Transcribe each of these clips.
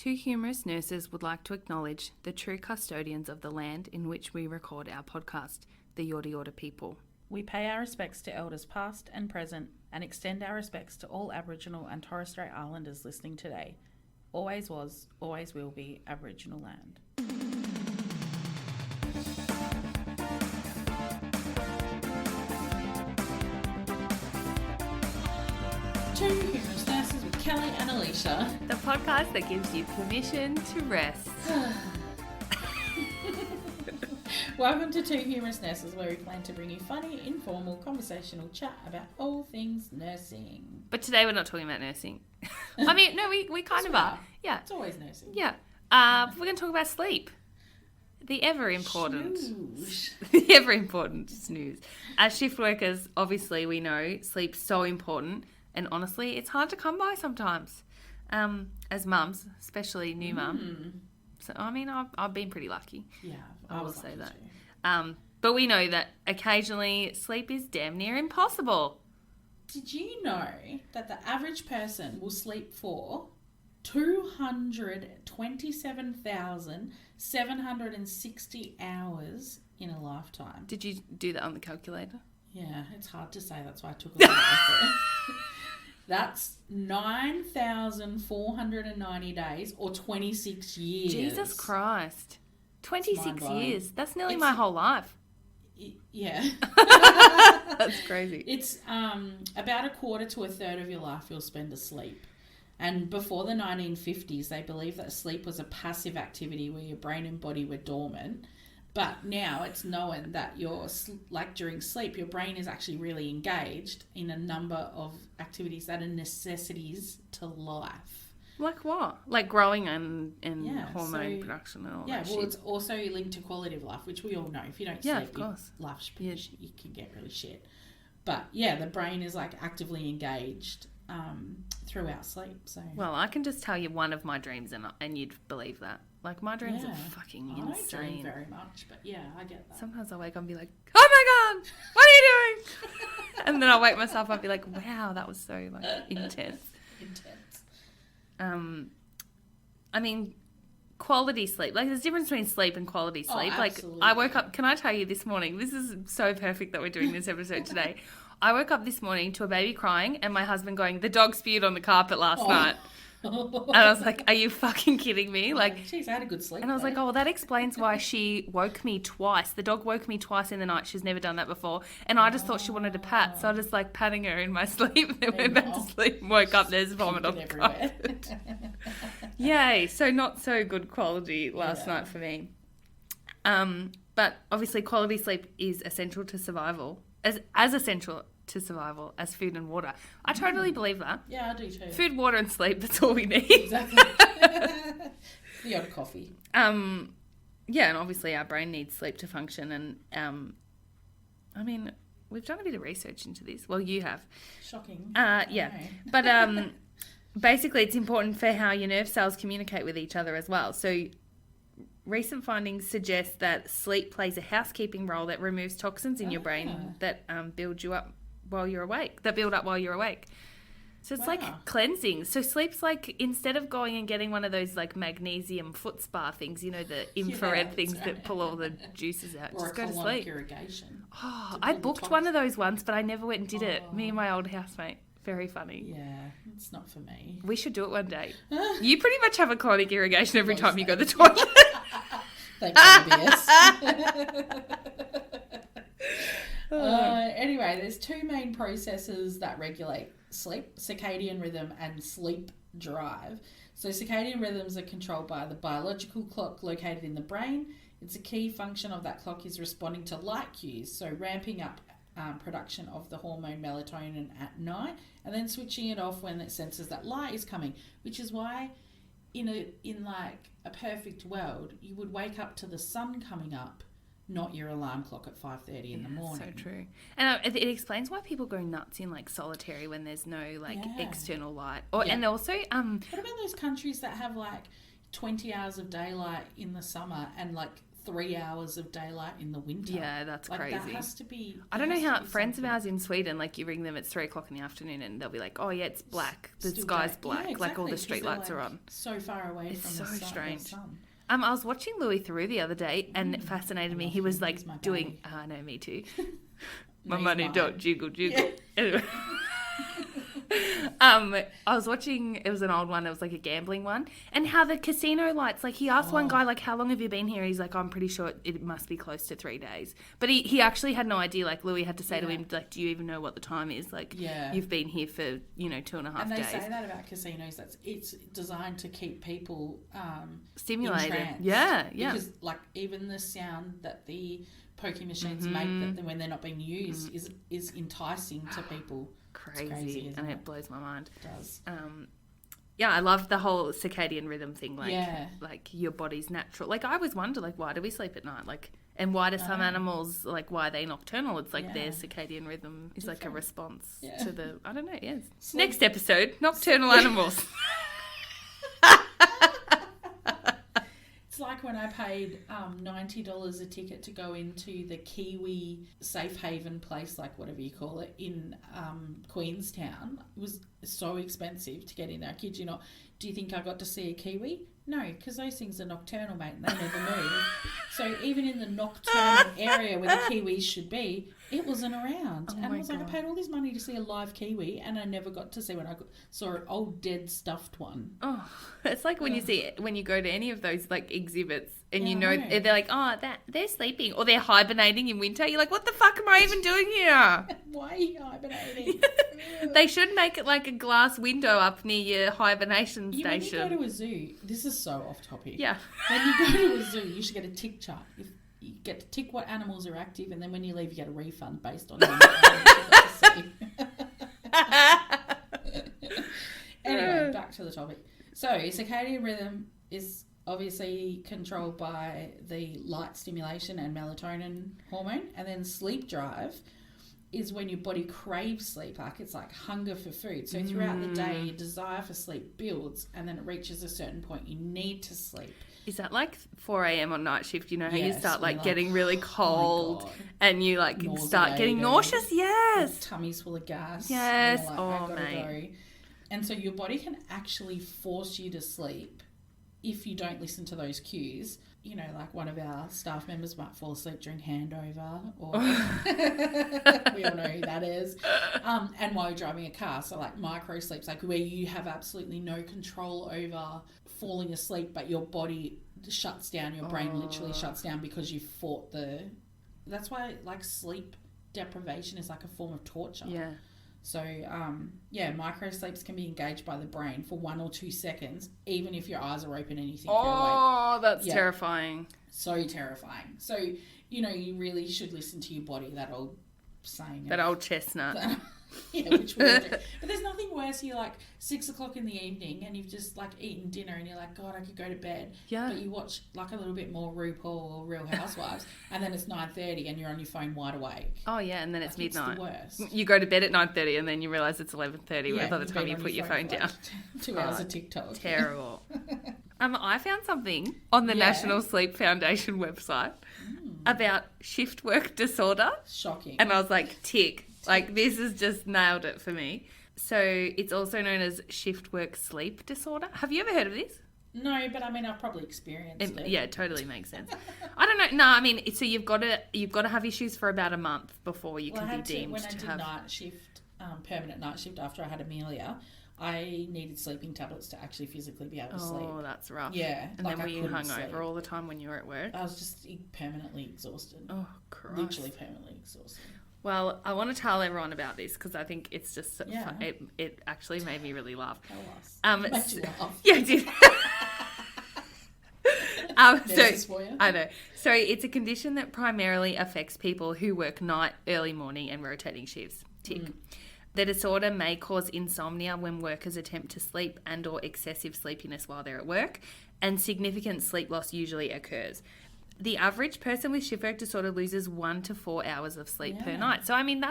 Two humorous nurses would like to acknowledge the true custodians of the land in which we record our podcast, the Yorta Yorta people. We pay our respects to elders past and present and extend our respects to all Aboriginal and Torres Strait Islanders listening today. Always was, always will be Aboriginal land. Two humorous nurses with Kelly and Alisha. The podcast that gives you permission to rest. Welcome to Two Humorous Nurses, where we plan to bring you funny, informal, conversational chat about all things nursing. But today we're not talking about nursing. I mean, no, we kind of are. Yeah. It's always nursing. Yeah. We're going to talk about sleep. The ever important. Snooze. The ever important snooze. As shift workers, obviously we know sleep's so important. And honestly, it's hard to come by sometimes. As mums, especially new mum. So, I mean, I've been pretty lucky. Yeah, I will say that. But we know that occasionally sleep is damn near impossible. Did you know that the average person will sleep for 227,760 hours in a lifetime? Did you do that on the calculator? Yeah, it's hard to say. That's why I took a lot of effort. That's 9,490 days or 26 years. Jesus Christ. 26 years. That's nearly It's- my whole life. Yeah. That's crazy. It's about a quarter to a third of your life you'll spend asleep. And before the 1950s, they believed that sleep was a passive activity where your brain and body were dormant. But now it's known that during sleep, your brain is actually really engaged in a number of activities that are necessities to life. Like what? Like growing and Yeah, hormone production and all Yeah, that well, shit. it's also linked to quality of life, which we all know. If you don't Yeah, sleep, of course. you can get really shit. But yeah, the brain is like actively engaged throughout sleep. So Well, I can just tell you one of my dreams and you'd believe that. Like, my dreams Yeah. are fucking I don't dream insane. very much, but yeah, I get that. Sometimes I wake up and be like, oh my God, what are you doing? And then I'll wake myself up and be like, wow, that was so like intense. I mean, quality sleep. Like, there's a difference between sleep and quality sleep. Like, absolutely. I woke up, can I tell you this morning, this is so perfect that we're doing this episode today. I woke up this morning to a baby crying and my husband going, the dog spewed on the carpet last night. And I was like, are you fucking kidding me? Like, jeez, I had a good sleep. and I was like, oh, well, that explains why she woke me twice. The dog woke me twice in the night. She's never done that before. And I just thought she wanted a pat. So I just like patting her in my sleep. Then went back to sleep and woke up. There's vomit on the carpet. Yay. So not so good quality last night for me. But obviously quality sleep is essential to survival. As essential to survival as food and water. I totally believe that. Yeah, I do too. Food, water and sleep, that's all we need. Exactly. The odd coffee. Yeah, and obviously our brain needs sleep to function. And, I mean, we've done a bit of research into this. Well, you have. Shocking. Yeah. But basically it's important for how your nerve cells communicate with each other as well. So recent findings suggest that sleep plays a housekeeping role that removes toxins in your brain that build up while you're awake. So it's like cleansing. So sleep's like, instead of going and getting one of those like magnesium foot spa things, you know, the infrared things that pull all the juices out, Or just a go to colonic sleep. irrigation. Oh, I booked one of those once, but I never went and did it. Me and my old housemate. Very funny. Yeah, it's not for me. We should do it one day. You pretty much have a colonic irrigation every time you go to the toilet. Thanks, IBS. Anyway, there's two main processes that regulate sleep: circadian rhythm and sleep drive. So circadian rhythms are controlled by the biological clock located in the brain. It's a key function of that clock is responding to light cues, so ramping up production of the hormone melatonin at night and then switching it off when it senses that light is coming, which is why in like a perfect world you would wake up to the sun coming up, not your alarm clock at 5:30 in the morning. So true. And it explains why people go nuts in like solitary when there's no like external light. And also what about those countries that have like 20 hours of daylight in the summer and like 3 hours of daylight in the winter. Yeah, that's like, crazy. That has to be... I don't know how friends of ours in Sweden, like you ring them at 3 o'clock in the afternoon and they'll be like, oh yeah, it's black. The Still sky's dark. black. Yeah, exactly, like all the street lights are on. So far away It's from so the sun. strange. The sun. I was watching Louis Theroux the other day and it fascinated me. He was like doing... I know, me too. My money don't jiggle. Yeah. Anyway. I was watching, it was an old one, it was like a gambling one, and how the casino lights, like he asked one guy, like, how long have you been here? He's like, I'm pretty sure it must be close to 3 days. But he actually had no idea. Like Louis had to say to him, like, do you even know what the time is? Like, you've been here for, 2.5 days. And they say that about casinos, it's designed to keep people stimulated. entranced. Yeah. Because like even the sound that the poker machines make that when they're not being used is enticing to people. Crazy, and it blows my mind. It does. Yeah, I love the whole circadian rhythm thing. Like your body's natural. Like I always wonder, like, why do we sleep at night? Like, and why do some animals, like, why are they nocturnal? It's like their circadian rhythm is like a response to the, I don't know. Yes. Next episode, nocturnal animals. It's like when I paid $90 a ticket to go into the Kiwi safe haven place, like whatever you call it, in Queenstown. It was so expensive to get in there. I kid you not. Do you think I got to see a Kiwi? No, because those things are nocturnal, mate, and they never move. So even in the nocturnal area where the Kiwis should be, it wasn't around. And I was like, I paid all this money to see a live Kiwi, and I never got to see one. I saw an old dead stuffed one. Oh, it's like when you go to any of those like exhibits and they're like, oh, they're sleeping or they're hibernating in winter. You're like, what the fuck am I even doing here? Why are you hibernating? They should make it like a glass window up near your hibernation station. When you go to a zoo, this is so off topic. Yeah. When you go to a zoo, you should get a tick chart. You get to tick what animals are active, and then when you leave, you get a refund based on how many animals you got to see. Anyway, back to the topic. So, circadian rhythm is obviously controlled by the light stimulation and melatonin hormone, and then sleep drive is when your body craves sleep. Like it's like hunger for food. So throughout the day, your desire for sleep builds, and then it reaches a certain point. You need to sleep. Is that like 4 a.m. on night shift? You know how you start like getting really cold and you like start getting nauseous? Yes. Tummy's full of gas. Yes. Like, oh, mate. Go. And so your body can actually force you to sleep if you don't listen to those cues. You know, like one of our staff members might fall asleep during handover, or we all know who that is. And while you're driving a car, so like micro sleeps, like where you have absolutely no control over falling asleep, but your body shuts down, your brain literally shuts down because you fought that's why like sleep deprivation is like a form of torture. Yeah. So, micro sleeps can be engaged by the brain for 1 or 2 seconds, even if your eyes are open and you think you're awake. Oh, that's terrifying. So terrifying. So, you really should listen to your body, that old saying. That old chestnut. Which we all do. But there's nothing worse. You're like 6 o'clock in the evening and you've just like eaten dinner and you're like, God, I could go to bed. Yeah. But you watch like a little bit more RuPaul or Real Housewives and then it's 9:30 and you're on your phone wide awake. Oh yeah, and then it's midnight. It's the worst. You go to bed at 9:30 and then you realise it's 11:30 by the time you put your phone down. 2 hours of TikTok. Terrible. I found something on the National Sleep Foundation website about shift work disorder. Shocking. And I was like, tick. Like, this has just nailed it for me. So, it's also known as shift work sleep disorder. Have you ever heard of this? No, but I mean, I've probably experienced it. Yeah, it totally makes sense. I don't know. No, I mean, so you've got to have issues for about a month before you can be deemed to have. When I did night shift, permanent night shift after I had Amelia, I needed sleeping tablets to actually physically be able to sleep. Oh, that's rough. Yeah. And then were you hungover all the time when you were at work? I was just permanently exhausted. Oh, Christ. Literally permanently exhausted. Well, I want to tell everyone about this because I think it's just fun. It actually made me really laugh. Tell us. Made you laugh. Yeah, it did. I know. So it's a condition that primarily affects people who work night, early morning and rotating shifts. Tick. The disorder may cause insomnia when workers attempt to sleep and or excessive sleepiness while they're at work, and significant sleep loss usually occurs. The average person with shift work disorder loses 1 to 4 hours of sleep per night. So, I mean,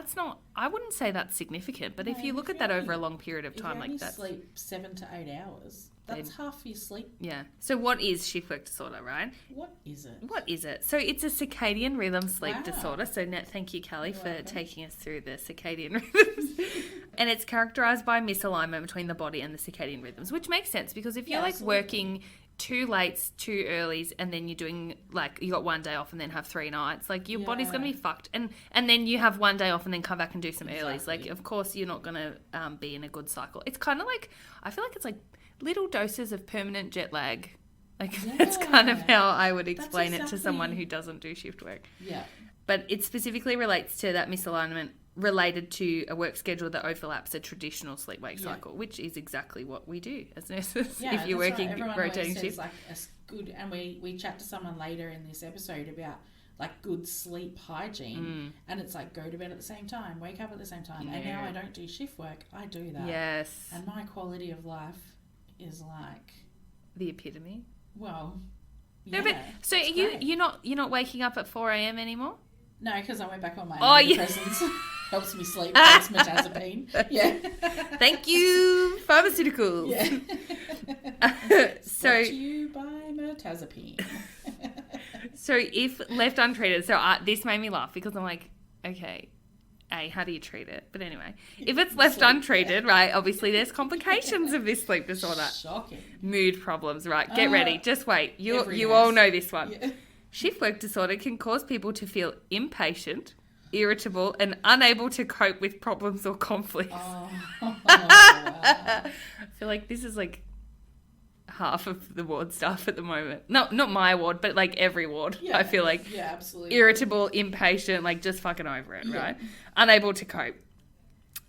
I wouldn't say that's significant, but if you look at that over a long period of time like that. If you sleep 7 to 8 hours, That's half your sleep. Yeah. So what is shift work disorder, right? What is it? What is it? So it's a circadian rhythm sleep Wow. disorder. So thank you, Callie, You're for welcome. taking us through the circadian rhythms. And it's characterized by misalignment between the body and the circadian rhythms, which makes sense because if you're like absolutely. working 2 lates, 2 earlies, and then you're doing like you got 1 day off and then have 3 nights, like your body's gonna be fucked. And then you have 1 day off and then come back and do some earlies. Like of course you're not gonna be in a good cycle. It's kind of like I feel like it's like little doses of permanent jet lag. Like that's kind of how I would explain it to someone who doesn't do shift work. Yeah. But it specifically relates to that misalignment related to a work schedule that overlaps a traditional sleep-wake cycle, which is exactly what we do as nurses if you're working rotating shifts. Like a good, and we chat to someone later in this episode about like good sleep hygiene, and it's like go to bed at the same time, wake up at the same time, and now I don't do shift work, I do that. Yes. And my quality of life is like the epitome. Well, no, but so you're not waking up at 4 a.m. anymore? No, because I went back on my yeah. antidepressants. Helps me sleep. It's mirtazapine. Yeah. Thank you, pharmaceuticals. Yeah. So Brought to you by mirtazapine. So if left untreated, this made me laugh because I'm like, okay, how do you treat it? But anyway, if it's left untreated, right, obviously there's complications of this sleep disorder. Shocking. Mood problems, right? Get ready. Just wait. You mess. all know this one. Yeah. Shift work disorder can cause people to feel impatient, irritable, and unable to cope with problems or conflicts. Wow. I feel like this is like half of the ward staff at the moment. Not my ward, but like every ward. Yeah. I feel like absolutely. irritable, impatient, like just fucking over it, right? Unable to cope.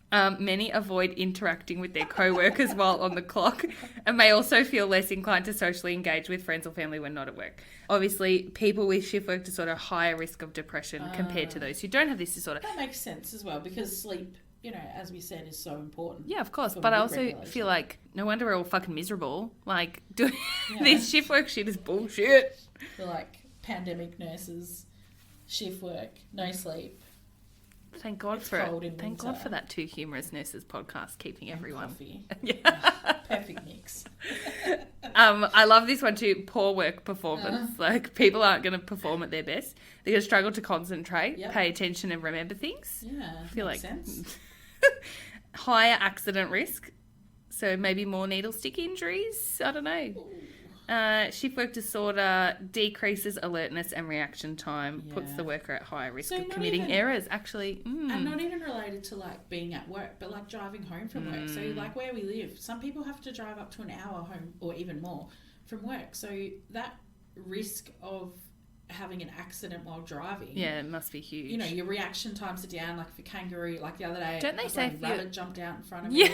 Many avoid interacting with their co-workers while on the clock and may also feel less inclined to socially engage with friends or family when not at work. Obviously, people with shift work disorder are higher risk of depression compared to those who don't have this disorder. That makes sense as well because sleep, as we said, is so important. Yeah, of course. But I also feel like no wonder we're all fucking miserable. Like, doing this shift work shit is bullshit. For like pandemic nurses, shift work, no sleep. Thank God It's for cold it. in Thank winter. God for that Two Humorous Nurses podcast, keeping everyone. Coffee. Yeah. Perfect mix. I love this one too. Poor work performance. Like people aren't going to perform at their best. They're going to struggle to concentrate, pay attention, and remember things. Yeah, I feel like sense. higher accident risk. So maybe more needle stick injuries. I don't know. Shift work disorder decreases alertness and reaction time, puts the worker at higher risk of committing errors. Actually, and not even related to like being at work, but like driving home from work. So like where we live, some people have to drive up to an hour home or even more from work. So that risk of having an accident while driving, it must be huge. Your reaction times are down. Like for kangaroo, like the other day, don't they say rabbit jumped out in front of me?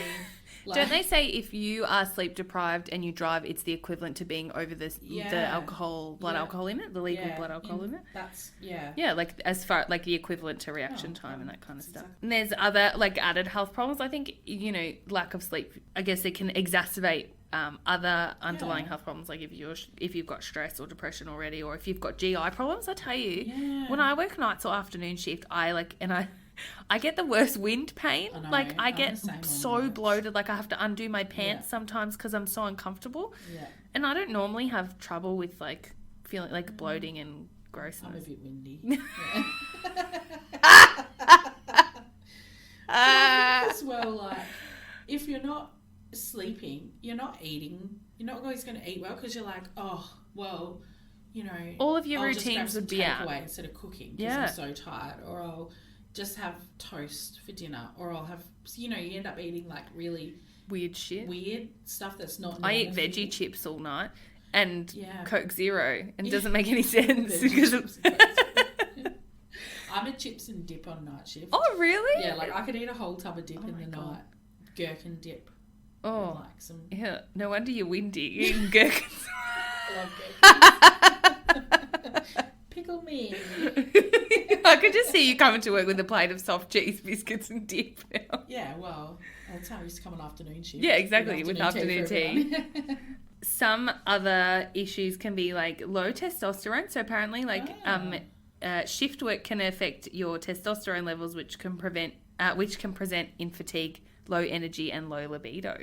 Like, don't they say if you are sleep deprived and you drive, it's the equivalent to being over the alcohol, blood alcohol limit, the legal blood alcohol limit? That's like as far like the equivalent to reaction time and that kind of stuff. And there's other like added health problems. I think lack of sleep. I guess it can exacerbate other underlying health problems, like if you've got stress or depression already, or if you've got GI problems. I tell you, when I work nights or afternoon shift, I get the worst wind pain. I get so bloated, like I have to undo my pants sometimes because I'm so uncomfortable. Yeah. And I don't normally have trouble with like feeling like bloating and grossness. I'm a bit windy. As well, like if you're not sleeping, you're not eating, you're not always going to eat well because you're like, oh well, all of your I'll routines would be out instead of cooking because I'm so tired, or I'll just have toast for dinner, or I'll have you end up eating like really weird stuff that's not I eat veggie chips all night and Coke Zero, and it doesn't make any sense because I'm a chips and dip on night shift. Oh really? Yeah, like I could eat a whole tub of dip in the night, gherkin dip. Oh, like some... yeah. No wonder you're windy. You're eating gherkins. I love gherkins. Pickle me. I could just see you coming to work with a plate of soft cheese biscuits and dip now. Yeah, well, that's how I used to come on afternoon shift. Yeah, exactly, with afternoon tea. Some other issues can be like low testosterone. So apparently, like shift work can affect your testosterone levels, which can present in fatigue, low energy, and low libido.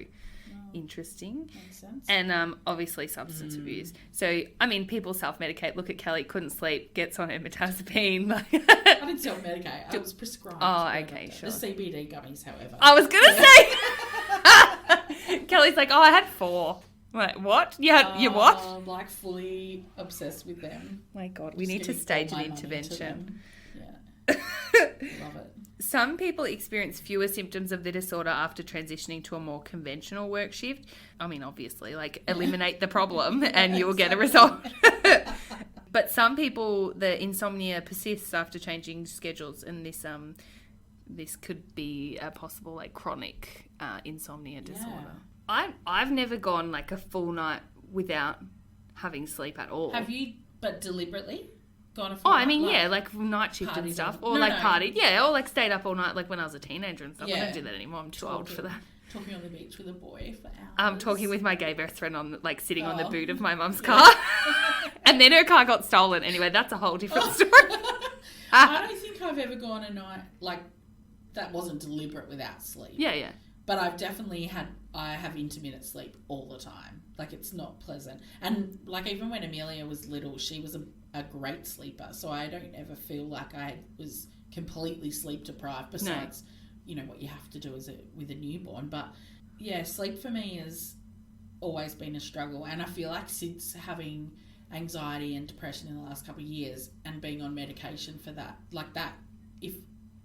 interesting. Makes sense. And obviously substance abuse. So, I mean, people self-medicate. Look at Kelly, couldn't sleep, gets on mirtazapine. I didn't self-medicate. I was prescribed. Oh, okay, the sure. CBD gummies, however. I was going to say. Kelly's like, oh, I had 4. I'm like, what? You what? I'm like fully obsessed with them. My God, we need to stage an intervention. Yeah. Love it. Some people experience fewer symptoms of the disorder after transitioning to a more conventional work shift. I mean, obviously, like eliminate the problem and you will get a result. But some people, the insomnia persists after changing schedules, and this could be a possible like chronic insomnia disorder. I've never gone like a full night without having sleep at all. Have you, but deliberately? Gone a full I mean, night, yeah, like night shift and stuff. Or No, partied. Yeah, or like stayed up all night like when I was a teenager and stuff. I Yeah. don't do that anymore. I'm too old for that. Talking on the beach with a boy for hours. I'm talking with my gay best friend on like sitting on the boot of my mum's car. And then her car got stolen. Anyway, that's a whole different story. I don't think I've ever gone a night like that wasn't deliberate without sleep. Yeah. But I've definitely I have intermittent sleep all the time. Like, it's not pleasant. And like, even when Amelia was little, she was a great sleeper. So I don't ever feel like I was completely sleep deprived, besides, you know, what you have to do with a newborn. But yeah, sleep for me has always been a struggle. And I feel like since having anxiety and depression in the last couple of years and being on medication for that, like that, if,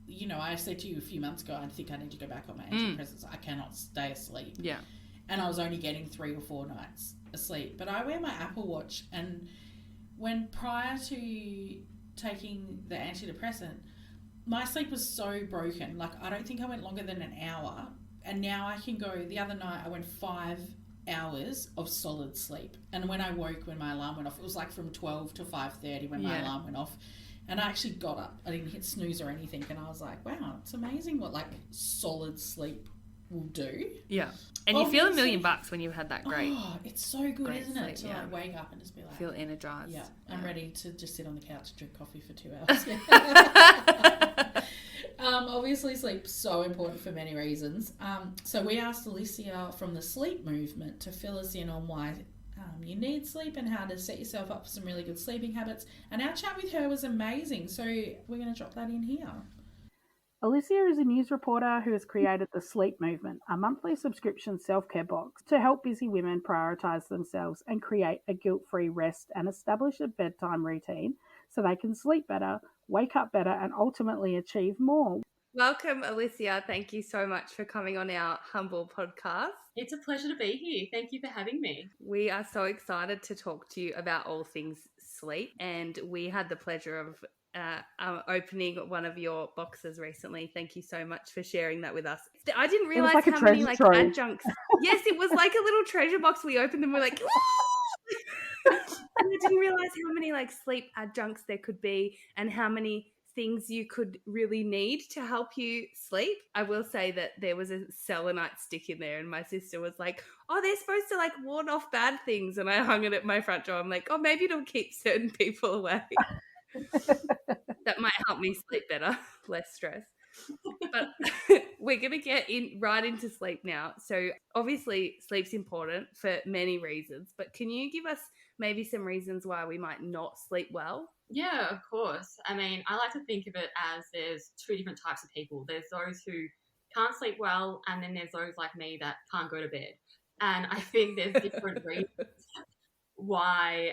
you know, I said to you a few months ago, I think I need to go back on my antidepressants. I cannot stay asleep. Yeah. And I was only getting 3 or 4 nights asleep. But I wear my Apple Watch, and when prior to taking the antidepressant, my sleep was so broken. Like, I don't think I went longer than an hour. And now I can go, the other night I went 5 hours of solid sleep. And when I woke, when my alarm went off, it was like from 12 to 5:30 when my alarm went off. And I actually got up. I didn't hit snooze or anything. And I was like, wow, it's amazing what like solid sleep will do. Yeah. And you feel $1,000,000 when you've had that great. Oh, it's so good, isn't sleep, it? To like wake up and just be like, feel energized. Yeah, I'm ready to just sit on the couch and drink coffee for 2 hours. Obviously, sleep's so important for many reasons. So we asked Alyssia from the sleep movement to fill us in on why you need sleep and how to set yourself up for some really good sleeping habits. And our chat with her was amazing. So we're going to drop that in here. Alyssia is a news reporter who has created the Sleep Movement, a monthly subscription self-care box to help busy women prioritise themselves and create a guilt-free rest and establish a bedtime routine so they can sleep better, wake up better, and ultimately achieve more. Welcome, Alyssia. Thank you so much for coming on our humble podcast. It's a pleasure to be here. Thank you for having me. We are so excited to talk to you about all things sleep, and we had the pleasure of opening one of your boxes recently. Thank you so much for sharing that with us. I didn't realize like how many like adjuncts. Yes, it was like a little treasure box. We opened them. We're like, and I didn't realize how many like sleep adjuncts there could be, and how many things you could really need to help you sleep. I will say that there was a selenite stick in there, and my sister was like, oh, they're supposed to like ward off bad things, and I hung it at my front door. I'm like, oh, maybe it'll keep certain people away. That might help me sleep better, less stress. But we're going to get right into sleep now. So obviously sleep's important for many reasons, but can you give us maybe some reasons why we might not sleep well? Yeah, of course. I mean, I like to think of it as there's 2 different types of people. There's those who can't sleep well, and then there's those like me that can't go to bed. And I think there's different reasons why,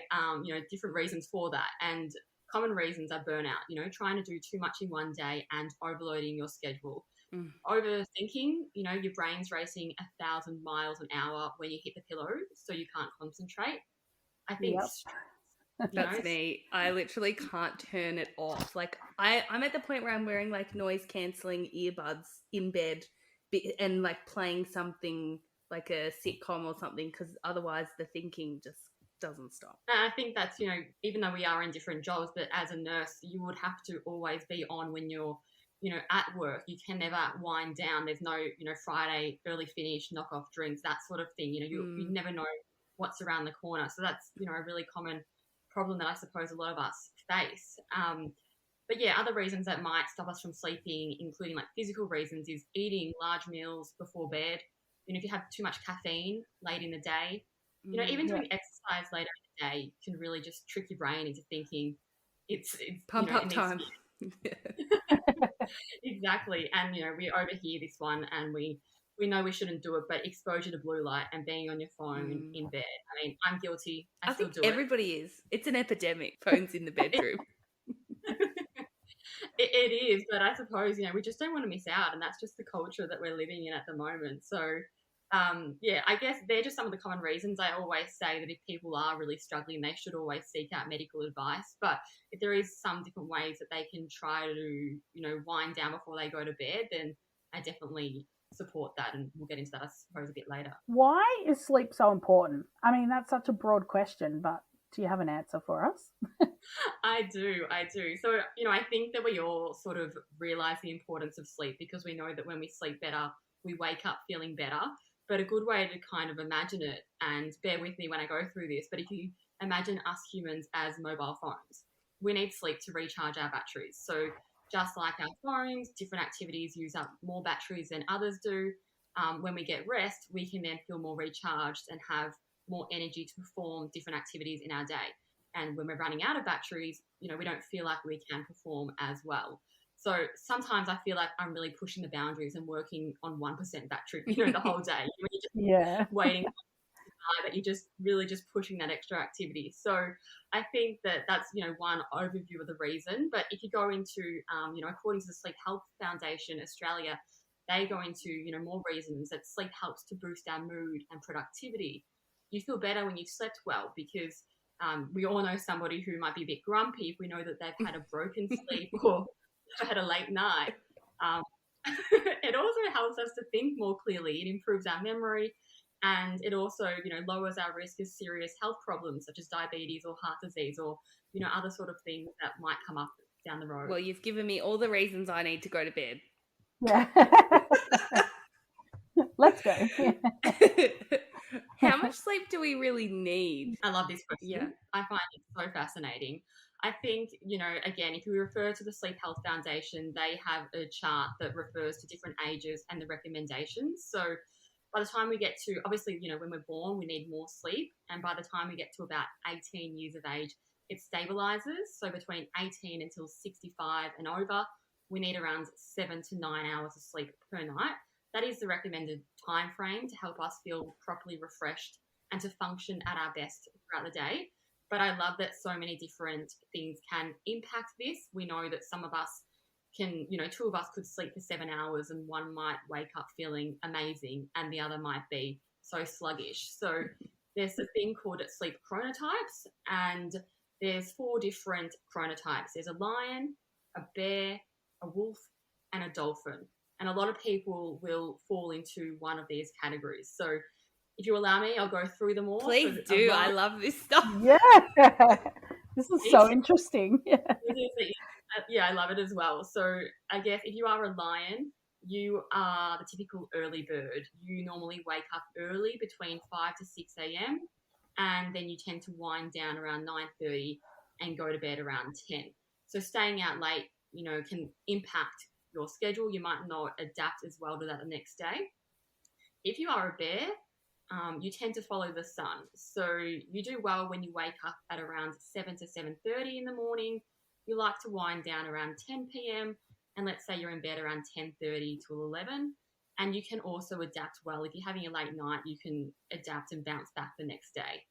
different reasons for that. And common reasons are burnout, trying to do too much in one day and overloading your schedule. Overthinking, your brain's racing 1,000 miles an hour when you hit the pillow, so you can't concentrate. I think that's me. I literally can't turn it off. Like I'm at the point where I'm wearing like noise cancelling earbuds in bed and like playing something like a sitcom or something, because otherwise the thinking just doesn't stop. And I think that's, even though we are in different jobs, but as a nurse, you would have to always be on when you're, at work. You can never wind down. There's no, Friday early finish, knock off drinks, that sort of thing. You never know what's around the corner. So that's, a really common problem that I suppose a lot of us face. But yeah, other reasons that might stop us from sleeping, including like physical reasons, is eating large meals before bed, if you have too much caffeine late in the day, even doing exercise later in the day can really just trick your brain into thinking it's Pump up time. Exactly. And, we overhear this one and we know we shouldn't do it, but exposure to blue light and being on your phone in bed. I mean, I'm guilty. I still think do everybody is. It's an epidemic. Phones in the bedroom. It is, but I suppose, we just don't want to miss out, and that's just the culture that we're living in at the moment. So, I guess they're just some of the common reasons. I always say that if people are really struggling, they should always seek out medical advice. But if there is some different ways that they can try to, wind down before they go to bed, then I definitely support that, and we'll get into that, I suppose, a bit later. Why is sleep so important? I mean, that's such a broad question, but do you have an answer for us? I do. So, I think that we all sort of realize the importance of sleep because we know that when we sleep better, we wake up feeling better. But a good way to kind of imagine it, and bear with me when I go through this, but if you imagine us humans as mobile phones, we need sleep to recharge our batteries. So just like our phones, different activities use up more batteries than others do. When we get rest, we can then feel more recharged and have more energy to perform different activities in our day. And when we're running out of batteries, we don't feel like we can perform as well. So sometimes I feel like I'm really pushing the boundaries and working on 1% battery, the whole day. You're just waiting that you're just really just pushing that extra activity. So I think that that's, one overview of the reason. But if you go into, according to the Sleep Health Foundation Australia, they go into, more reasons that sleep helps to boost our mood and productivity. You feel better when you've slept well because we all know somebody who might be a bit grumpy if we know that they've had a broken sleep or had a late night. It also helps us to think more clearly. It improves our memory, and it also, lowers our risk of serious health problems such as diabetes or heart disease or, other sort of things that might come up down the road. Well, you've given me all the reasons I need to go to bed. Yeah. Let's go. How much sleep do we really need? I love this question. Yeah. I find it so fascinating. I think, again, if you refer to the Sleep Health Foundation, they have a chart that refers to different ages and the recommendations. So by the time we get to, obviously, when we're born, we need more sleep. And by the time we get to about 18 years of age, it stabilizes. So between 18 until 65 and over, we need around 7 to 9 hours of sleep per night. That is the recommended time frame to help us feel properly refreshed and to function at our best throughout the day. But I love that so many different things can impact this. We know that some of us can, two of us could sleep for 7 hours and one might wake up feeling amazing and the other might be so sluggish. So there's a thing called sleep chronotypes, and there's 4 different chronotypes. There's a lion, a bear, a wolf, and a dolphin. And a lot of people will fall into one of these categories. So if you allow me, I'll go through them all. Please do. I love this stuff. Yeah. This is so interesting. Yeah, I love it as well. So I guess if you are a lion, you are the typical early bird. You normally wake up early between 5 to 6 a.m. and then you tend to wind down around 9:30 and go to bed around 10. So staying out late, can impact your schedule. You might not adapt as well to that the next day. If you are a bear, you tend to follow the sun. So you do well when you wake up at around 7 to 7:30 in the morning. You like to wind down around 10 p.m. and let's say you're in bed around 10:30 to 11. And you can also adapt well. If you're having a late night, you can adapt and bounce back the next day.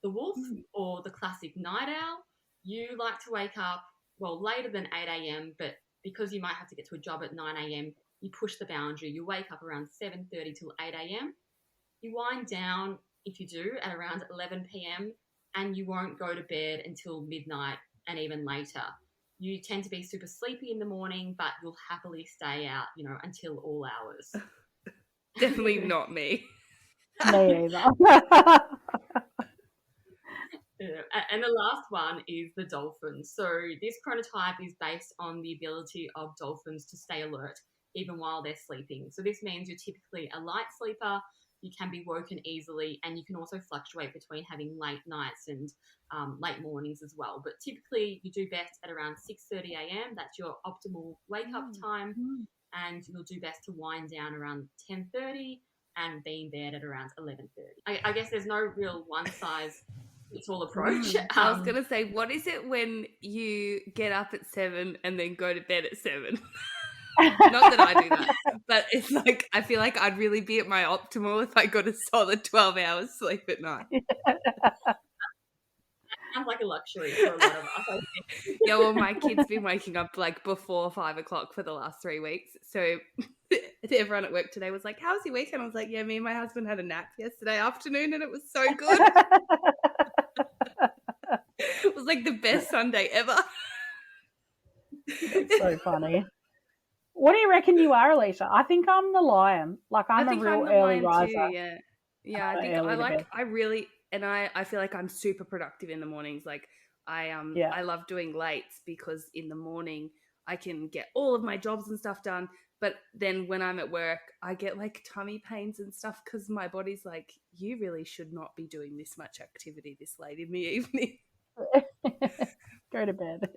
The wolf or the classic night owl, you like to wake up, later than 8 a.m., but because you might have to get to a job at 9 a.m., you push the boundary. You wake up around 7:30 till 8 a.m. You wind down, if you do, at around 11 p.m. and you won't go to bed until midnight and even later. You tend to be super sleepy in the morning, but you'll happily stay out, until all hours. Definitely not me. Me either. And the last one is the dolphin. So this chronotype is based on the ability of dolphins to stay alert even while they're sleeping. So this means you're typically a light sleeper, you can be woken easily, and you can also fluctuate between having late nights and late mornings as well. But typically you do best at around 6:30 a.m. That's your optimal wake-up time, and you'll do best to wind down around 10:30 and be in bed at around 11:30. I guess there's no real one-size-fits-all approach. I was going to say, what is it when you get up at 7 and then go to bed at 7? Not that I do that, but it's like I feel like I'd really be at my optimal if I got a solid 12 hours sleep at night. Sounds like a luxury for a lot of us, I think. Yeah, well, my kid's been waking up like before 5 o'clock for the last 3 weeks. So everyone at work today was like, "How's your weekend?" I was like, "Yeah, me and my husband had a nap yesterday afternoon and it was so good." It was like the best Sunday ever. It's so funny. What do you reckon you are, Alisha? I think I'm the lion. Like I'm a real early riser. Too, yeah. I think I feel like I'm super productive in the mornings. Like I love doing lates because in the morning I can get all of my jobs and stuff done. But then when I'm at work, I get like tummy pains and stuff because my body's like, you really should not be doing this much activity this late in the evening. Go to bed.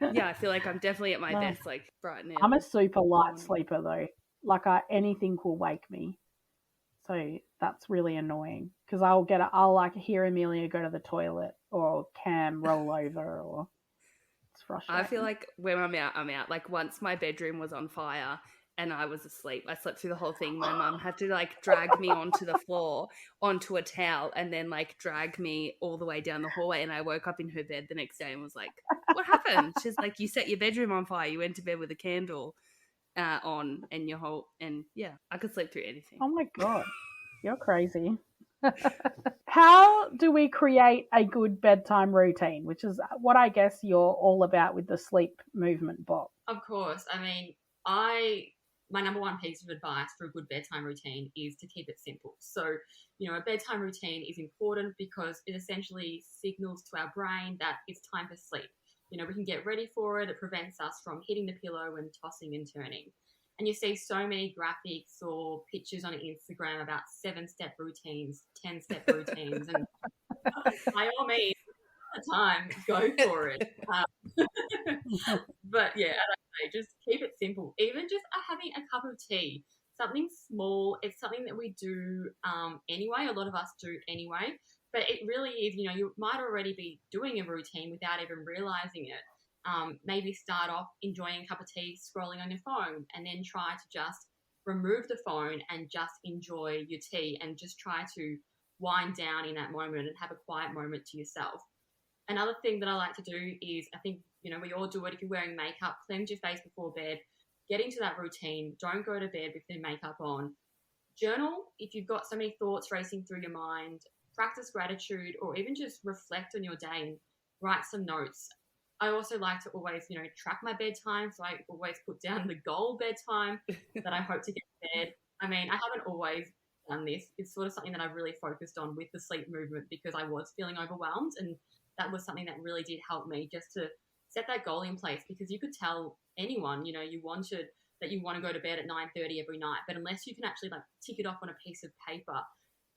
Yeah, I feel like I'm definitely at my best, like bright now. I'm a super light sleeper though. Like anything will wake me. So that's really annoying because I'll like hear Amelia go to the toilet or Cam roll over or it's frustrating. I feel like when I'm out. Like once my bedroom was on fire and I was asleep. I slept through the whole thing. My mum had to like drag me onto the floor, onto a towel, and then like drag me all the way down the hallway. And I woke up in her bed the next day and was like, "What happened?" She's like, "You set your bedroom on fire. You went to bed with a candle on, and yeah, I could sleep through anything." Oh my God, you're crazy. How do we create a good bedtime routine, which is what I guess you're all about with the sleep movement box? Of course. I mean, my number one piece of advice for a good bedtime routine is to keep it simple. So, a bedtime routine is important because it essentially signals to our brain that it's time for sleep. We can get ready for it. It prevents us from hitting the pillow and tossing and turning. And you see so many graphics or pictures on Instagram about 7-step routines, 10-step routines, and by all means, time, go for it. But yeah, as I say, just keep it simple. Even just having a cup of tea, something small. It's something that we do anyway. A lot of us do anyway. But it really is, you might already be doing a routine without even realizing it. Maybe start off enjoying a cup of tea, scrolling on your phone, and then try to just remove the phone and just enjoy your tea and just try to wind down in that moment and have a quiet moment to yourself. Another thing that I like to do is, I think, we all do it. If you're wearing makeup, cleanse your face before bed, get into that routine. Don't go to bed with your makeup on. Journal if you've got so many thoughts racing through your mind. Practice gratitude or even just reflect on your day and write some notes. I also like to always, track my bedtime. So I always put down the goal bedtime that I hope to get to bed. I mean, I haven't always done this. It's sort of something that I've really focused on with the sleep movement because I was feeling overwhelmed, and that was something that really did help me just to set that goal in place, because you could tell anyone, you want to go to bed at 9:30 every night, but unless you can actually like tick it off on a piece of paper,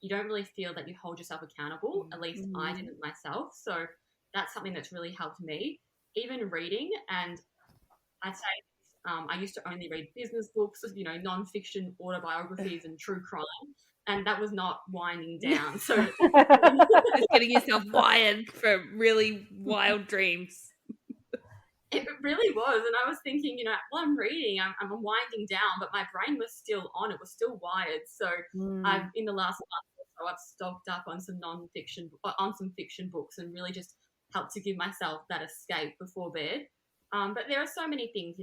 you don't really feel that you hold yourself accountable. At least I didn't myself. So that's something that's really helped me. Even reading, and I'd say I used to only read business books, non-fiction autobiographies and true crime, and that was not winding down. So just getting yourself wired for really wild dreams. It really was. And I was thinking, while I'm reading, I'm winding down, but my brain was still on. It was still wired. So I've, in the last month or so, I've stocked up on some fiction books and really just helped to give myself that escape before bed. But there are so many things,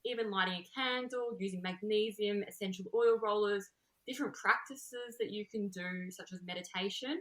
even lighting a candle, using magnesium, essential oil rollers, different practices that you can do, such as meditation.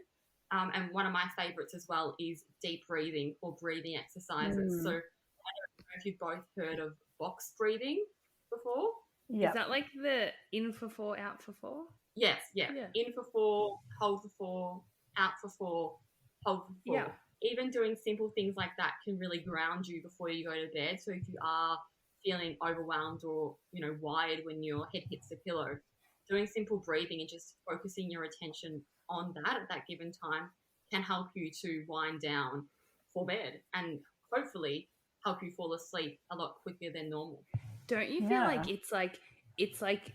And one of my favorites as well is deep breathing or breathing exercises. So I don't know if you've both heard of box breathing before. Yeah. Is that like the in for 4, out for 4? Yes, yeah. In for 4, hold for 4, out for 4, hold for 4. Yeah. Even doing simple things like that can really ground you before you go to bed. So if you are feeling overwhelmed or, wired when your head hits the pillow, doing simple breathing and just focusing your attention on that at that given time can help you to wind down for bed and hopefully help you fall asleep a lot quicker than normal. Don't you feel like it's like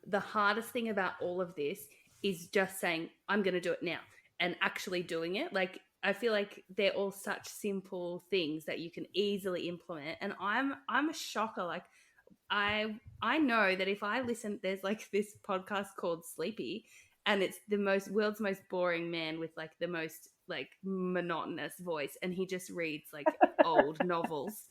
the hardest thing about all of this is just saying, I'm going to do it now, and actually doing it. Like, I feel like they're all such simple things that you can easily implement. And I'm a shocker. Like, I know that if I listen, there's like this podcast called Sleepy, and it's the world's most boring man with like the most like monotonous voice, and he just reads like old novels,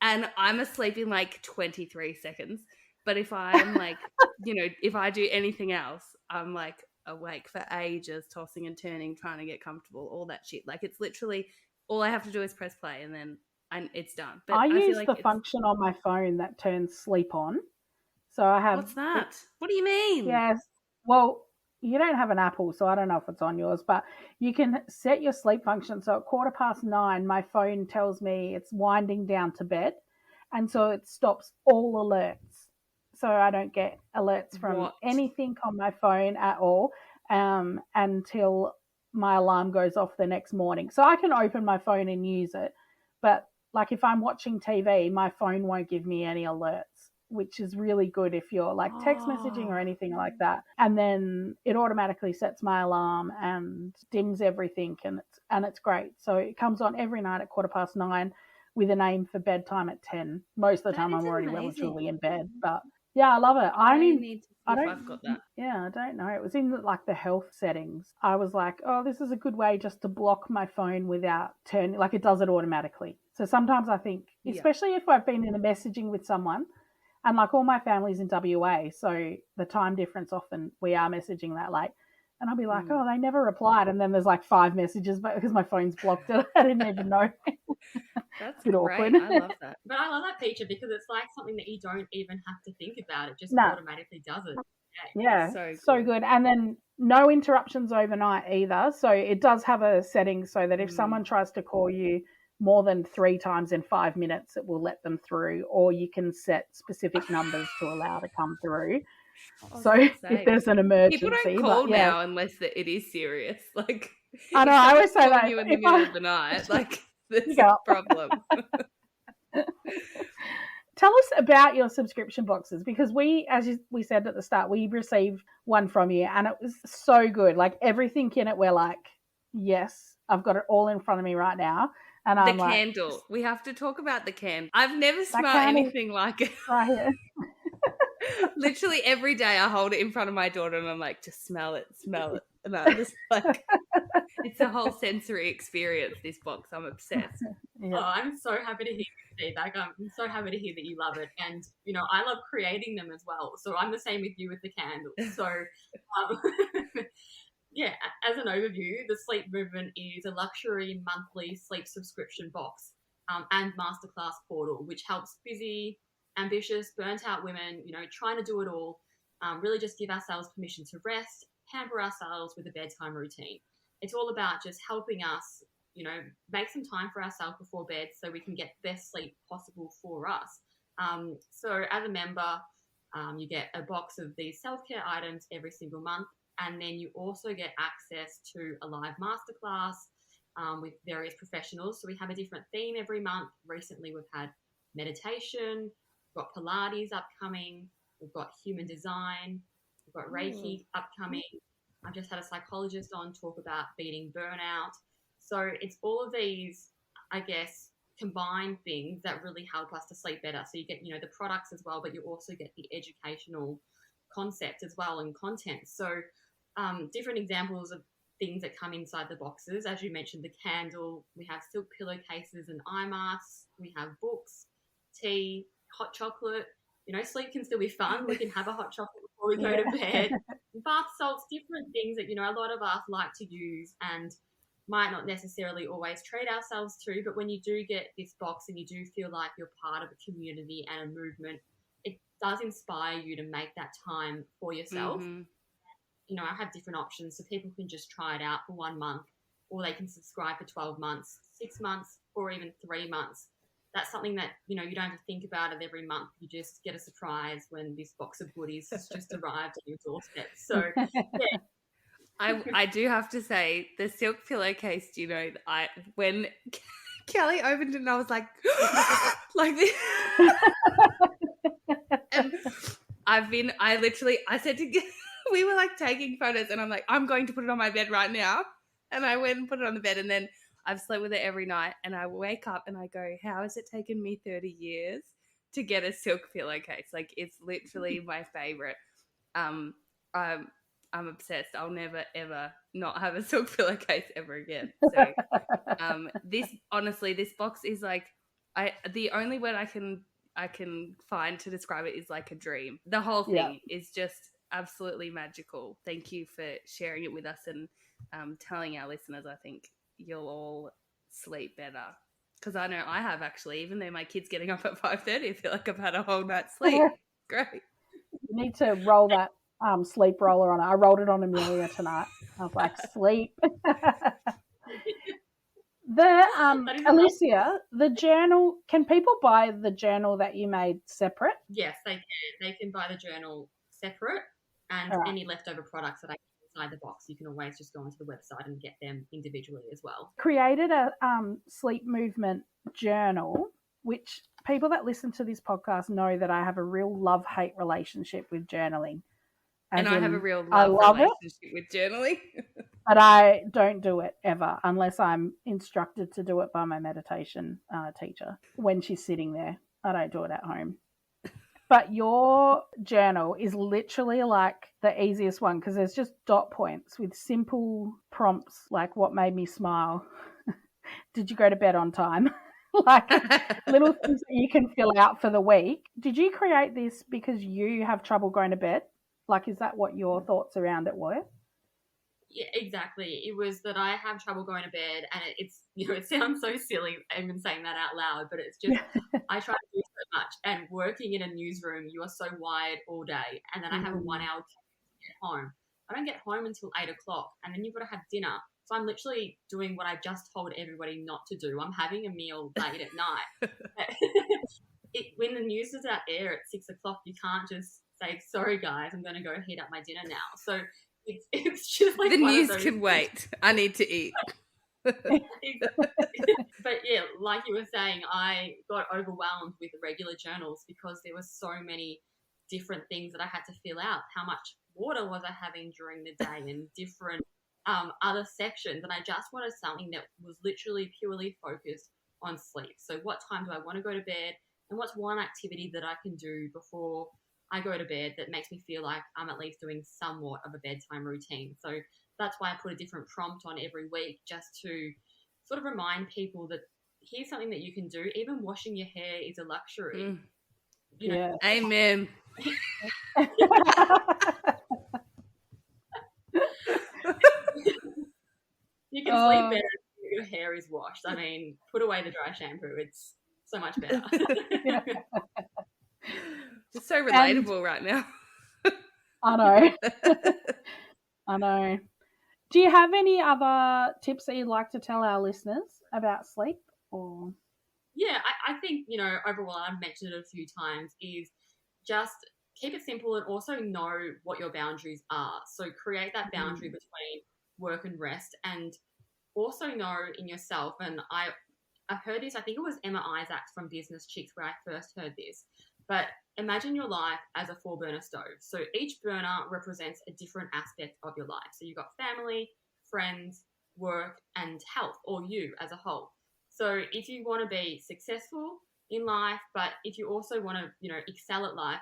and I'm asleep in like 23 seconds. But if I'm like, if I do anything else, I'm like awake for ages, tossing and turning, trying to get comfortable, all that shit. Like, it's literally all I have to do is press play, and then it's done. But I feel use like the function on my phone that turns sleep on. So I have. What's that? What do you mean? Yes. Well, you don't have an Apple, so I don't know if it's on yours, but you can set your sleep function. So at 9:15, my phone tells me it's winding down to bed. And so it stops all alerts. So I don't get alerts from anything on my phone at all until my alarm goes off the next morning. So I can open my phone and use it. But like if I'm watching TV, my phone won't give me any alerts, which is really good if you're like text messaging or anything like that. And then it automatically sets my alarm and dims everything, and it's great. So it comes on every night at 9:15 with an aim for bedtime at 10. Most of the time I'm already well and truly in bed. But yeah, I love it. I need to see if I've got that. Yeah, I don't know. It was in like the health settings. I was like, oh, this is a good way just to block my phone without turning, like it does it automatically. So sometimes I think, especially if I've been in a messaging with someone, and like all my family's in WA, so the time difference, often we are messaging that late. And I'll be like, oh, they never replied. And then there's like 5 messages, but because my phone's blocked it, I didn't even know. That's a bit great. awkward. I love that. But I love that feature because it's like something that you don't even have to think about. It just automatically does it. Yeah, so good. And then no interruptions overnight either. So it does have a setting so that if someone tries to call you more than 3 times in 5 minutes, it will let them through, or you can set specific numbers to allow to come through. So if there's an emergency, people don't call now unless it is serious. Like, I know, I always say that you in the middle of the night, like there's a problem. Tell us about your subscription boxes, because we said at the start, we received one from you and it was so good. Like everything in it, we're like, yes, I've got it all in front of me right now. And I'm the candle. We have to talk about the candle. I've never smelled anything like it. Right here. Literally every day I hold it in front of my daughter and I'm like, just smell it. And I'm just like, it's a whole sensory experience, this box. I'm obsessed. Yeah. Oh, I'm so happy to hear your feedback. I'm so happy to hear that you love it. And, I love creating them as well. So I'm the same with you with the candles. So, yeah, as an overview, the Sleep Movement is a luxury monthly sleep subscription box and masterclass portal, which helps busy, ambitious, burnt out women, trying to do it all, really just give ourselves permission to rest, pamper ourselves with a bedtime routine. It's all about just helping us, make some time for ourselves before bed so we can get the best sleep possible for us. So as a member, you get a box of these self-care items every single month. And then you also get access to a live masterclass with various professionals. So we have a different theme every month. Recently, we've had meditation, we've got Pilates upcoming, we've got human design, we've got Reiki upcoming. I've just had a psychologist on talk about beating burnout. So it's all of these, I guess, combined things that really help us to sleep better. So you get, the products as well, but you also get the educational concept as well and content. So different examples of things that come inside the boxes. As you mentioned, the candle, we have silk pillowcases and eye masks, we have books, tea, hot chocolate. Sleep can still be fun. We can have a hot chocolate before we go to bed. Bath salts, different things that, a lot of us like to use and might not necessarily always treat ourselves to, but when you do get this box and you do feel like you're part of a community and a movement, it does inspire you to make that time for yourself. Mm-hmm. I have different options, so people can just try it out for 1 month, or they can subscribe for 12 months, 6 months, or even 3 months. That's something that, you don't have to think about it every month. You just get a surprise when this box of goodies has just arrived at your doorstep. So, yeah. I do have to say, the silk pillowcase, when Kelly opened it and I was like, like this. And I said to, we were like taking photos and I'm like, I'm going to put it on my bed right now. And I went and put it on the bed, and then I've slept with it every night, and I wake up and I go, how has it taken me 30 years to get a silk pillowcase? Like, it's literally my favorite. I'm obsessed. I'll never ever not have a silk pillowcase ever again. So this box is like, the only word I can find to describe it is like a dream. The whole thing is just absolutely magical. Thank you for sharing it with us and telling our listeners. I think you'll all sleep better, because I know I have, actually. Even though my kid's getting up at 5:30, I feel like I've had a whole night's sleep. Great. You need to roll that sleep roller on it. I rolled it on Amelia tonight. I was like, sleep. Alyssia, the journal, can people buy the journal that you made separate? Yes, they can. They can buy the journal separate, and any leftover products that I keep inside the box, you can always just go onto the website and get them individually as well. Created a sleep movement journal, which people that listen to this podcast know that I have a real love-hate relationship with journaling. And I have a real love relationship with journaling. But I don't do it ever unless I'm instructed to do it by my meditation teacher when she's sitting there. I don't do it at home. But your journal is literally like the easiest one, because there's just dot points with simple prompts like, what made me smile? Did you go to bed on time? Like little things that you can fill out for the week. Did you create this because you have trouble going to bed? Like, is that what your thoughts around it were? Yeah, exactly. It was that I have trouble going to bed, and it's, it sounds so silly even saying that out loud, but it's just, I try to do so much, and working in a newsroom, you are so wired all day, and then I have a 1 hour to get home. I don't get home until 8 o'clock, and then you've got to have dinner. So I'm literally doing what I just told everybody not to do. I'm having a meal late at night. When the news is out air at 6 o'clock, you can't just say, sorry guys, I'm going to go heat up my dinner now. So it's just like the news can wait. I need to eat. But yeah, like you were saying, I got overwhelmed with the regular journals because there were so many different things that I had to fill out. How much water was I having during the day, and different other sections. And I just wanted something that was literally purely focused on sleep. So what time do I want to go to bed, and what's one activity that I can do before I go to bed that makes me feel like I'm at least doing somewhat of a bedtime routine. So that's why I put a different prompt on every week, just to sort of remind people that here's something that you can do. Even washing your hair is a luxury. You know, Amen. You can sleep better if your hair is washed. I mean, put away the dry shampoo. It's so much better. It's so relatable right now. I know. I know. Do you have any other tips that you'd like to tell our listeners about sleep? Or yeah, I think, overall, I've mentioned it a few times, is just keep it simple and also know what your boundaries are. So create that boundary between work and rest, and also know in yourself. And I've heard this, I think it was Emma Isaacs from Business Chicks where I first heard this, but imagine your life as a 4-burner stove. So each burner represents a different aspect of your life. So you've got family, friends, work, and health, or you as a whole. So if you want to be successful in life, but if you also want to, excel at life,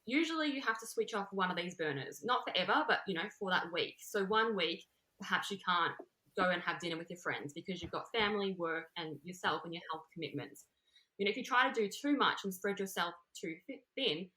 usually you have to switch off one of these burners. Not forever, but, for that week. So 1 week, perhaps you can't go and have dinner with your friends because you've got family, work, and yourself and your health commitments. If you try to do too much and spread yourself too thin,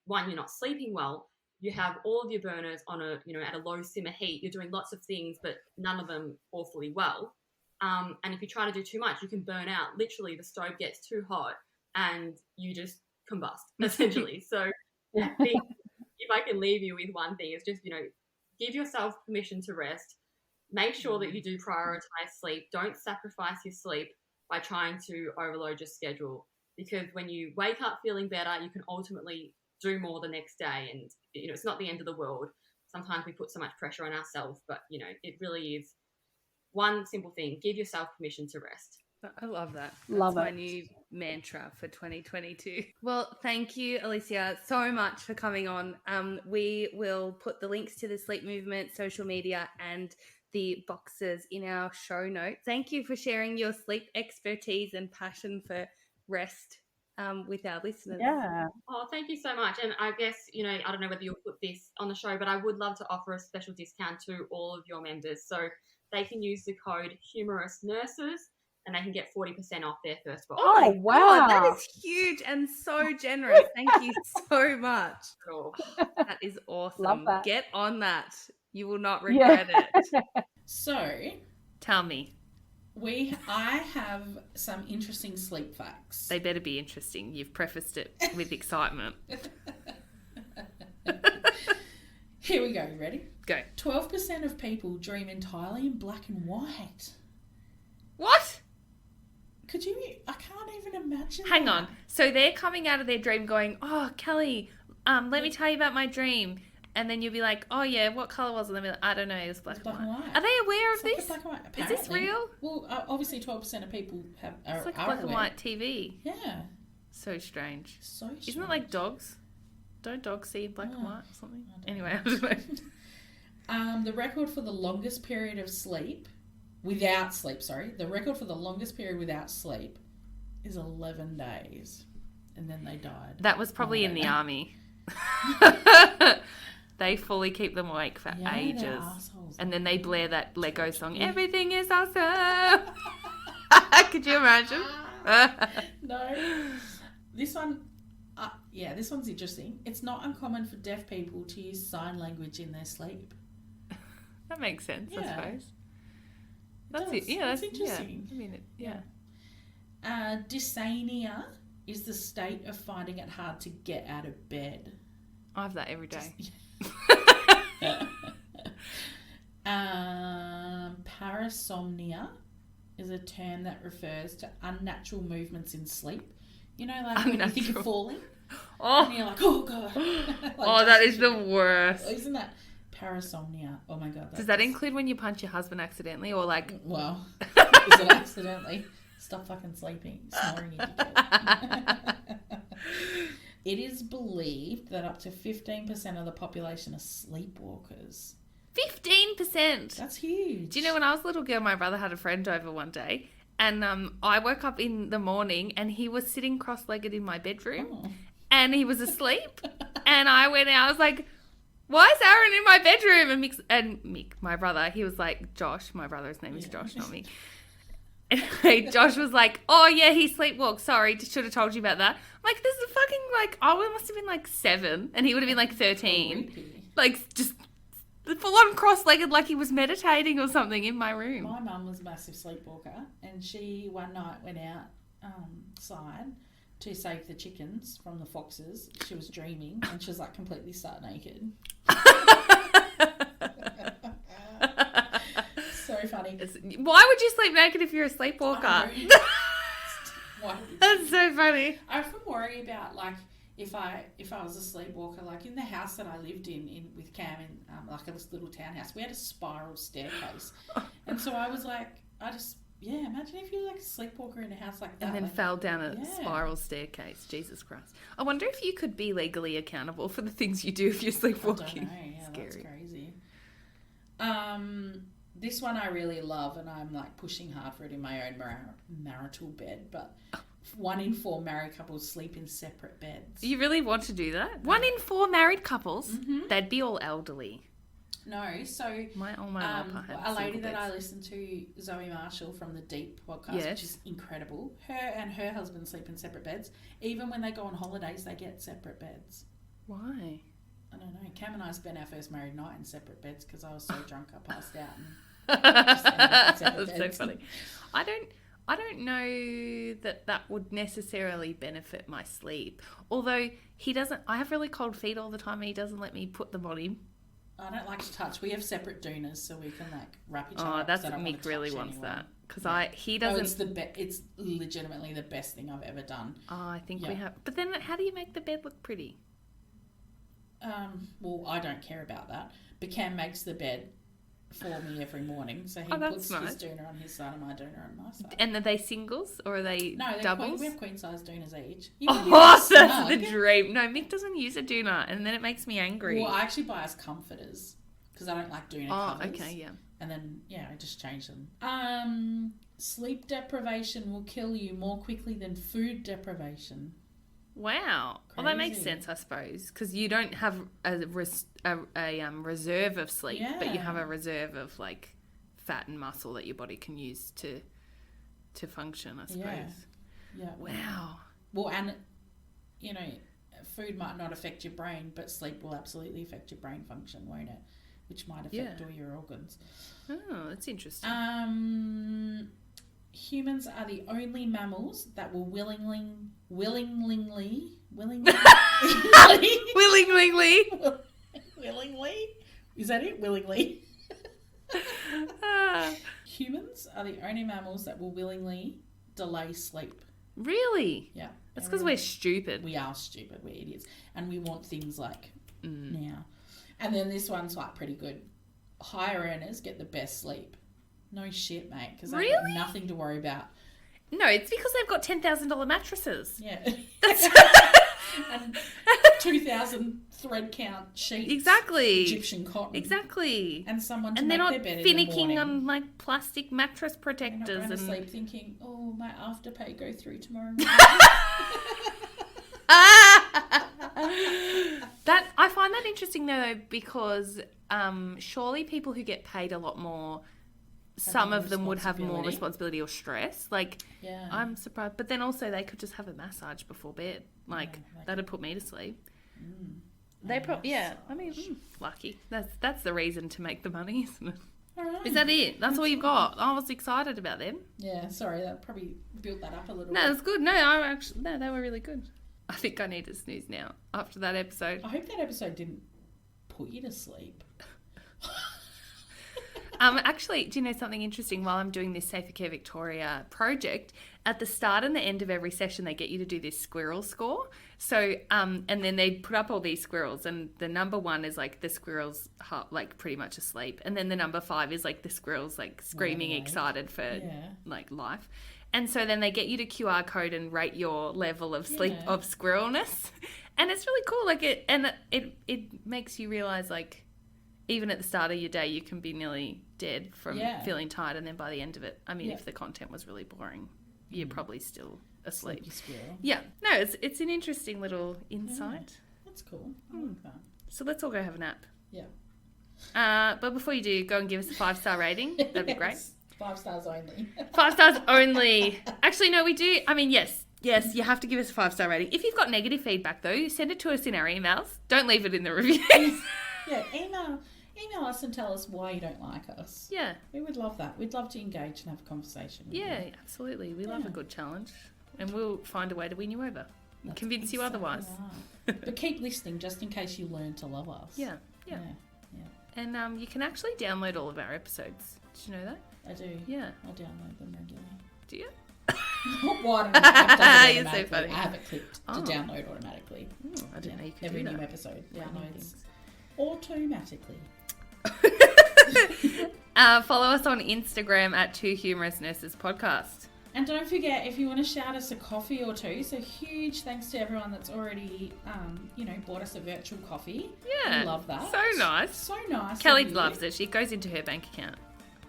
one, you're not sleeping well. You have all of your burners on at a low simmer heat. You're doing lots of things, but none of them awfully well. And if you try to do too much, you can burn out. Literally, the stove gets too hot and you just combust, essentially. So I think if I can leave you with one thing, it's just, give yourself permission to rest. Make sure that you do prioritize sleep. Don't sacrifice your sleep by trying to overload your schedule, because when you wake up feeling better, you can ultimately do more the next day. And, it's not the end of the world. Sometimes we put so much pressure on ourselves, but, it really is one simple thing. Give yourself permission to rest. I love that. Love That's it. my new mantra for 2022. Well, thank you, Alyssia, so much for coming on. We will put the links to the sleep movement, social media, and the boxes in our show notes. Thank you for sharing your sleep expertise and passion for rest with our listeners. Yeah. Oh, thank you so much. And I guess, I don't know whether you'll put this on the show, but I would love to offer a special discount to all of your members. So they can use the code Humorous Nurses and they can get 40% off their first box. Oh, my wow. God, that is huge and so generous. Thank you so much. Cool. That is awesome. Love that. Get on that. You will not regret it. So, Tell me. I have some interesting sleep facts. They better be interesting. You've prefaced it with excitement. Here we go. You ready? Go. 12% of people dream entirely in black and white. What? Could you? I can't even imagine. Hang that. on. So they're coming out of their dream going, oh, Kelly, let me tell you about my dream. And then you'll be like, oh, yeah, what colour was it? And they'll be like, I don't know, it was black, It's black and and white. white. Are they aware of It's like this? a black and white. Is this Apparently. real? Well, obviously 12% of people are It's like are black and aware. white TV. Yeah. So strange. So strange. Isn't it like dogs? Don't dogs see in black and Oh, white or something? I don't Anyway, I don't know. The record for the longest period of sleep, without sleep, the record for the longest period without sleep is 11 days. And then they died. That was probably Oh, in the no. army. They fully keep them awake for Yeah, they're ages. assholes. And then they blare that Lego song, Everything is awesome. Could you imagine? No. This one, this one's interesting. It's not uncommon for deaf people to use sign language in their sleep. That makes sense, I Yeah. suppose. It That's does. it. Yeah, It's that's interesting. Yeah. I mean, Dysania is the state of finding it hard to get out of bed. I have that every day. Parasomnia is a term that refers to unnatural movements in sleep. You know, like when you think Unnatural. of falling, and Oh, you're like, oh god. Like, oh, that is the worst. Isn't that parasomnia? Oh my god. Does that include when you punch your husband accidentally or like... Well, is it accidentally? Stop fucking sleeping, snoring if you can. It is believed that up to 15% of the population are sleepwalkers. 15%. That's huge. Do you know when I was a little girl, my brother had a friend over one day and I woke up in the morning and he was sitting cross-legged in my bedroom Oh. and he was asleep and I went out, I was like, why is Aaron in my bedroom? And Mick, my brother, he was like, Josh, my brother's name is Josh, not me. Anyway, Josh was like, oh yeah, he sleepwalked. Sorry, should have told you about that. I'm like, this is fucking like, I must have been like 7 and he would have been like 13. Creepy. Like just full on cross-legged like he was meditating or something in my room. My mum was a massive sleepwalker and she one night went outside to save the chickens from the foxes. She was dreaming and she was like completely stark naked. So funny. Why would you sleep naked if you're a sleepwalker? Why would you? That's so funny. I often worry about like if I was a sleepwalker, like in the house that I lived in with Cam in like a little townhouse, we had a spiral staircase, and so I was like, imagine if you're like a sleepwalker in a house like that, And then like, fell down a spiral staircase. Jesus Christ. I wonder if you could be legally accountable for the things you do if you're I sleepwalking. don't know. Yeah, Scary. that's crazy. This one I really love, and I'm like pushing hard for it in my own marital bed, but 1 in 4 married couples sleep in separate beds. You really want to do that? 1 in 4 married couples? Mhm. They'd be all elderly. No, so My papa had a lady single that I beds. listen to, Zoe Marshall from the Deep podcast, Yes. which is incredible. Her and her husband sleep in separate beds. Even when they go on holidays, they get separate beds. Why? I don't know. Cam and I spent our first married night in separate beds because I was so drunk I passed out. And That's separate so beds. funny. I don't know that would necessarily benefit my sleep. Although he doesn't, I have really cold feet all the time and he doesn't let me put them on him. I don't like to touch. We have separate doonas so we can like wrap each other Oh, up. that's so I don't Mick want to really touch wants anyone. that. Because he No, doesn't. it's legitimately the best thing I've ever done. Oh, I think we Yeah. have. But then how do you make the bed look pretty? Well, I don't care about that. But Cam makes the bed for me every morning. So he that's puts nice. his doona on his side and my doona on my side. And are they singles or are they doubles? We have queen size doonas each. Oh, that's the dream. No, Mick doesn't use a doona, and then it makes me angry. Well, I actually buy us comforters because I don't like doona covers. Oh, okay, yeah. And then, I just change them. Sleep deprivation will kill you more quickly than food deprivation. Wow. Well, that makes Crazy. sense, I suppose, because you don't have a reserve of sleep, but you have a reserve of like fat and muscle that your body can use to function, I suppose. Yeah. Wow. Well, and food might not affect your brain, but sleep will absolutely affect your brain function, won't it? Which might affect all your organs. Oh, that's interesting. Humans are the only mammals that will willingly Willingly. Is that it? Willingly. Ah, Humans are the only mammals that will willingly delay sleep. really? Yeah. That's because we're stupid. We are stupid. We're idiots. And we want things like now. And then this one's like pretty good. Higher earners get the best sleep. No shit, mate. Because they've got nothing to worry about. No, it's because they've got $10,000 mattresses. Yeah. And 2,000 thread count sheets. Exactly. Egyptian cotton. Exactly. And someone to And they're make not their bed in the morning. finicking on like plastic mattress They're not protectors going to and sleep thinking, oh, my afterpay go through tomorrow morning. that I find that interesting though because surely people who get paid a lot more, some of them would have more responsibility or stress. Like, Yeah. I'm surprised, but then also they could just have a massage before bed. Like that'd put me to sleep. They probably I mean, lucky. That's the reason to make the money, isn't it? All right. Is that it? That's all you've got? I was excited about them. Yeah, sorry, that probably built that up a little No, bit. that's good. No, they were really good. I think I need to snooze now after that episode. I hope that episode didn't put you to sleep. Actually, do you know something interesting? While I'm doing this Safer Care Victoria project, at the start and the end of every session, they get you to do this squirrel score. So, and then they put up all these squirrels, and the number 1 is like the squirrels like pretty much asleep, and then the number 5 is like the squirrels like screaming excited for like life. And so then they get you to QR code and rate your level of sleep of squirrelness, and it's really cool. Like it makes you realize like even at the start of your day you can be nearly dead from feeling tired, and then by the end of it, I mean, if the content was really boring, you're probably still asleep. Yeah, no, it's an interesting little insight. That's cool. I like that. So let's all go have a nap. Yeah. But before you do, go and give us a 5-star rating. That'd be great. 5 stars only. 5 stars only. Actually, no, we do. I mean, yes, you have to give us a 5-star rating. If you've got negative feedback, though, send it to us in our emails. Don't leave it in the reviews. Yeah, email us and tell us why you don't like us. Yeah. We would love that. We'd love to engage and have a conversation with you. Absolutely. We love a good challenge, and we'll find a way to win you over and convince you otherwise. But keep listening just in case you learn to love us. Yeah. And you can actually download all of our episodes. Did you know that? I do. Yeah. I download them regularly. Do you? Well, I don't know. I've done it You're so automatically. funny. I have it clicked to download automatically. I didn't know you could Every do new that. episode Yeah, downloads automatically. Follow us on Instagram at Two Humorous Nurses Podcast. And don't forget, if you want to shout us a coffee or two, so huge thanks to everyone that's already, bought us a virtual coffee. Yeah. We love that. So nice. So nice. Kelly of you. loves it. She goes into her bank account.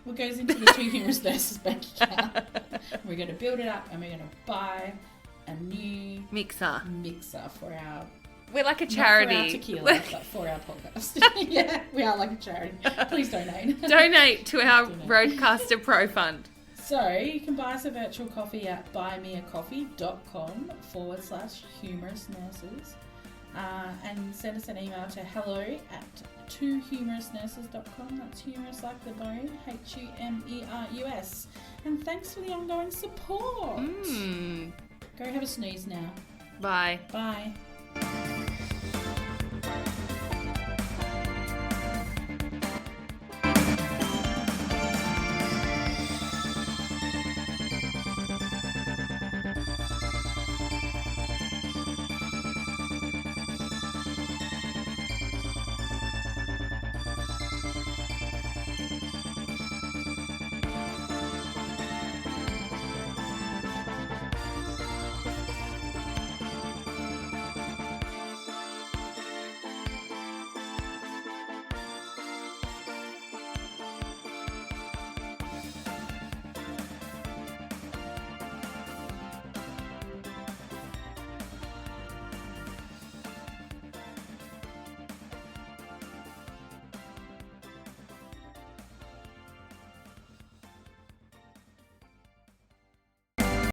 Well, goes into the Two Humorous Nurses bank account. We're going to build it up and we're going to buy a new Mixer. mixer for our... We're like a Not for our charity. tequila, but for our podcast. Yeah, we are like a charity. Please donate. Donate to our Roadcaster Pro Fund. So you can buy us a virtual coffee at buymeacoffee.com/humorous nurses and send us an email to hello@twohumorousnurses.com. That's humorous like the bone, HUMERUS. And thanks for the ongoing support. Go have a snooze now. Bye. Bye.